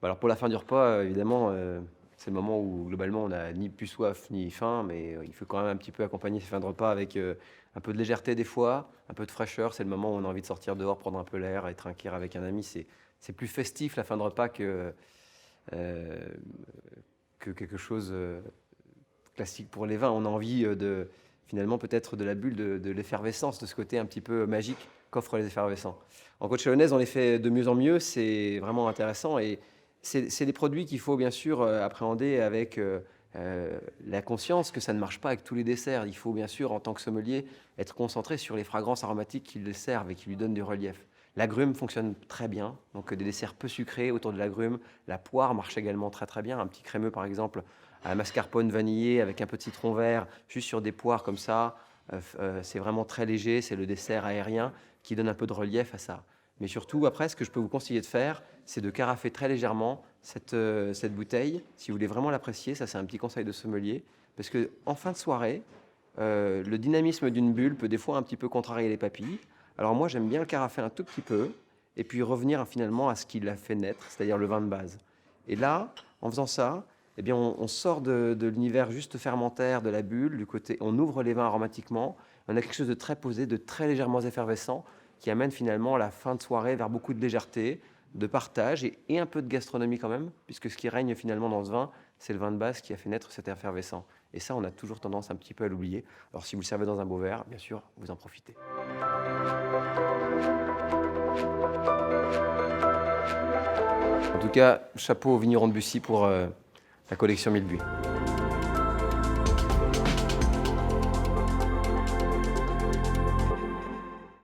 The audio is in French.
Bah, alors pour la fin du repas, évidemment, c'est le moment où globalement on n'a ni plus soif ni faim, mais il faut quand même un petit peu accompagner ces fins de repas avec, un peu de légèreté des fois, un peu de fraîcheur. C'est le moment où on a envie de sortir dehors, prendre un peu l'air et trinquer avec un ami. C'est plus festif la fin de repas heu, que quelque chose, classique pour les vins. On a envie, de finalement peut-être de la bulle de l'effervescence, de ce côté un petit peu magique qu'offrent les effervescents. En côte chalonnaise, on les fait de mieux en mieux, c'est vraiment intéressant et c'est des produits qu'il faut bien sûr, appréhender avec, la conscience que ça ne marche pas avec tous les desserts. Il faut bien sûr, en tant que sommelier, être concentré sur les fragrances aromatiques qui le servent et qui lui donnent du relief. L'agrume fonctionne très bien, donc des desserts peu sucrés autour de l'agrume. La poire marche également très, très bien. Un petit crémeux, par exemple, à la mascarpone vanillé avec un peu de citron vert, juste sur des poires comme ça. C'est vraiment très léger, c'est le dessert aérien qui donne un peu de relief à ça. Mais surtout, après, ce que je peux vous conseiller de faire, c'est de carafer très légèrement cette bouteille, si vous voulez vraiment l'apprécier. Ça, c'est un petit conseil de sommelier. Parce qu'en fin de soirée, le dynamisme d'une bulle peut des fois un petit peu contrarier les papilles. Alors moi, j'aime bien le carafer un tout petit peu, et puis revenir finalement à ce qui l'a fait naître, c'est-à-dire le vin de base. Et là, en faisant ça, eh bien, on sort de l'univers juste fermentaire de la bulle, du côté, on ouvre les vins aromatiquement, on a quelque chose de très posé, de très légèrement effervescent, qui amène finalement la fin de soirée vers beaucoup de légèreté, de partage et un peu de gastronomie quand même, puisque ce qui règne finalement dans ce vin, c'est le vin de base qui a fait naître cet effervescent. Et ça, on a toujours tendance un petit peu à l'oublier. Alors si vous le servez dans un beau verre, bien sûr, vous en profitez. En tout cas, chapeau au vigneron de Bussy pour la collection Mille Buis.